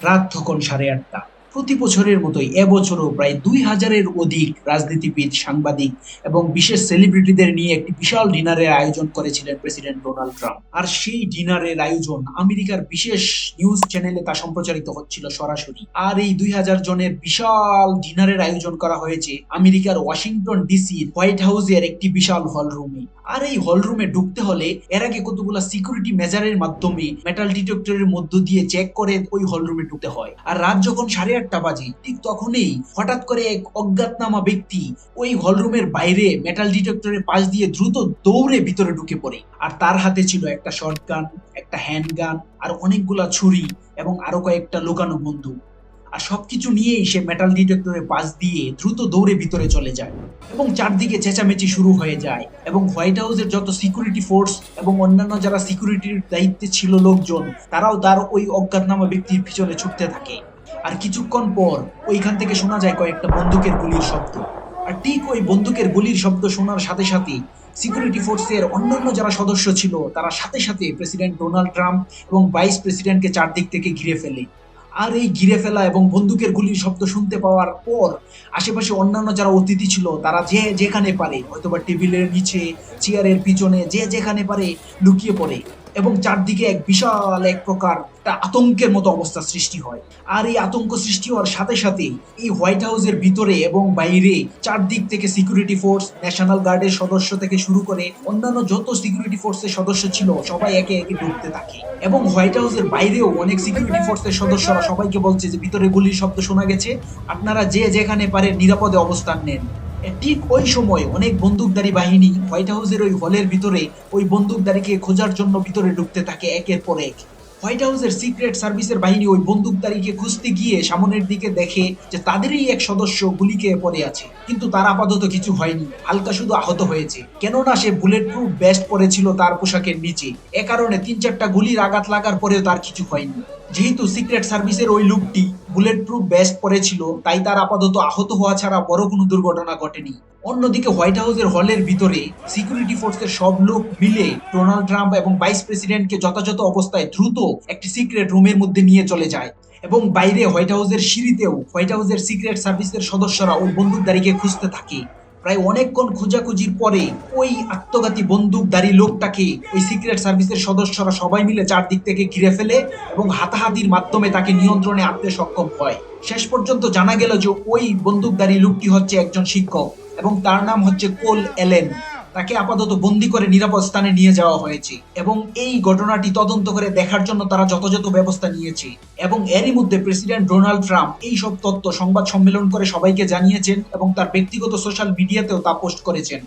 রাত তখন 8:30। প্রতি বছরের মতোই এবছরও প্রায় 2000-এর অধিক রাজনীতিবিদ, সাংবাদিক এবং বিশেষ সেলিব্রিটিদের নিয়ে একটি বিশাল ডিনারের আয়োজন করেছিলেন প্রেসিডেন্ট ডোনাল্ড ট্রাম্প। আর সেই ডিনারের আয়োজন আমেরিকার বিশেষ নিউজ চ্যানেলে তা সম্প্রচারিত হচ্ছিল সরাসরি। আর এই 2000 জনের বিশাল ডিনারের আয়োজন করা হয়েছে আমেরিকার ওয়াশিংটন ডিসির হোয়াইট হাউসের একটি বিশাল হল রুমে। আর এই হল রুমে ঢুকতে হলে এর আগে কতগুলো সিকিউরিটি মেজারের মাধ্যমে মেটাল ডিটেক্টরের মধ্য দিয়ে চেক করে ওই হল রুমে ঢুকতে হয়। আর রাত যখন 8:30 বাজে, ঠিক তখনই হঠাৎ করে এক অজ্ঞাতনামা ব্যক্তি ওই হল রুমের বাইরে মেটাল ডিটেক্টরের পাশ দিয়ে দ্রুত দৌড়ে ভিতরে ঢুকে পড়ে। আর তার হাতে ছিল একটা শটগান, একটা হ্যান্ডগান, আর অনেকগুলা ছুরি এবং আরো কয়েকটা লুকানো বন্দুক। আর সবকিছু নিয়েই সে মেটাল ডিটেক্টরের পাশ দিয়ে দ্রুত দৌড়ে ভিতরে চলে যায় এবং চারদিকে চেঁচামেচি শুরু হয়ে যায় এবং হোয়াইট হাউসের যত সিকিউরিটি ফোর্স এবং অন্যান্য যারা সিকিউরিটির দায়িত্বে ছিল লোকজন, তারাও তার ওই অজ্ঞাতনামা ব্যক্তির পিছনে ছুটতে থাকে। আর কিছুক্ষণ পর ওইখান থেকে শোনা যায় কয়েকটা বন্দুকের গুলির শব্দ। আর ঠিক ওই বন্দুকের গুলির শব্দ শোনার সাথে সাথে সিকিউরিটি ফোর্সের অন্যান্য যারা সদস্য ছিল তারা সাথে সাথে প্রেসিডেন্ট ডোনাল্ড ট্রাম্প এবং ভাইস প্রেসিডেন্টকে চারদিক থেকে ঘিরে ফেলে। আর এই ঘিরে ফেলা এবং বন্দুকের গুলির শব্দ শুনতে পাওয়ার পর আশেপাশে অন্যান্য যারা অতিথি ছিল তারা যে যেখানে পারে, হয়তোবা টেবিলের নিচে, চেয়ারের পিছনে, যে যেখানে পারে লুকিয়ে পড়ে এবং চারদিকে এক বিশাল এক প্রকার একটা আতঙ্কের মতো অবস্থা সৃষ্টি হয়। আর এই আতঙ্ক সৃষ্টি হওয়ার সাথে সাথে এই হোয়াইট হাউসের ভিতরে এবং বাইরে চারদিক থেকে সিকিউরিটি ফোর্স, ন্যাশনাল গার্ডের সদস্য থেকে শুরু করে অন্যান্য যত সিকিউরিটি ফোর্সের সদস্য ছিল সবাই একে একে ঢুকতে থাকে। এবং হোয়াইট হাউসের বাইরেও অনেক সিকিউরিটি ফোর্সের সদস্যরা সবাইকে বলছে যে ভিতরে গুলির শব্দ শোনা গেছে, আপনারা যে যেখানে পারে নিরাপদে অবস্থান নেন। ঠিক ওই সময় অনেক বন্দুকধারী বাহিনী হোয়াইট হাউসের ওই হলের ভিতরে ওই বন্দুকধারীকে খোঁজার জন্য ভিতরে ঢুকতে থাকে একের পর এক। হোয়াইট হাউসের সিক্রেট সার্ভিসের বাহিনী ওই বন্দুকধারীকে খুঁজতে গিয়ে সামনের দিকে দেখে যে তাদেরই এক সদস্য গুলি খেয়ে পড়ে আছে, কিন্তু তার আপাতত কিছু হয়নি, হালকা শুধু আহত হয়েছে, কেননা সে বুলেট প্রুফ ভেস্ট পরেছিল তার পোশাকের নিচে। এ কারণে 3-4টা গুলির আঘাত লাগার পরেও তার কিছু হয়নি। যেহেতু সিক্রেট সার্ভিসের ওই লোকটি বুলেট প্রুফ ভেস্ট পরেছিল, তাই তার আপাতত আহত হওয়া ছাড়া বড় কোনো দুর্ঘটনা ঘটেনি। অন্যদিকে হোয়াইট হাউসের হলের ভিতরে সিকিউরিটি ফোর্সের সব লোক মিলে ডোনাল্ড ট্রাম্প এবং ভাইস প্রেসিডেন্টকে যথাযথ অবস্থায় দ্রুত একটি সিক্রেট রুমের মধ্যে নিয়ে চলে যায় এবং বাইরে হোয়াইট হাউসের সিঁড়িতেও হোয়াইট হাউসের সিক্রেট সার্ভিসের সদস্যরা ওই বন্দুকধারীকে খুঁজতে থাকে। প্রায় অনেকক্ষণ খোঁজাখুঁজির পরে ওই আত্মঘাতী বন্দুকধারী লোকটাকে ওই সিক্রেট সার্ভিসের সদস্যরা সবাই মিলে চারদিক থেকে ঘিরে ফেলে এবং হাতাহাতির মাধ্যমে তাকে নিয়ন্ত্রণে আনতে সক্ষম হয়। শেষ পর্যন্ত জানা গেল যে ওই বন্দুকধারী লোকটি হচ্ছে একজন শিক্ষক এবং তার নাম হচ্ছে কোল অ্যালেন। তাকে আপাতত বন্দি করে নিরাপদ স্থানে নিয়ে যাওয়া হয়েছে এবং এই ঘটনাটি তদন্ত করে দেখার জন্য তারা যথাযথ ব্যবস্থা নিয়েছে। এবং এরই মধ্যে প্রেসিডেন্ট ডোনাল্ড ট্রাম্প এই সব তথ্য সংবাদ সম্মেলন করে সবাইকে জানিয়েছেন এবং তার ব্যক্তিগত সোশ্যাল মিডিয়াতেও তা পোস্ট করেছেন।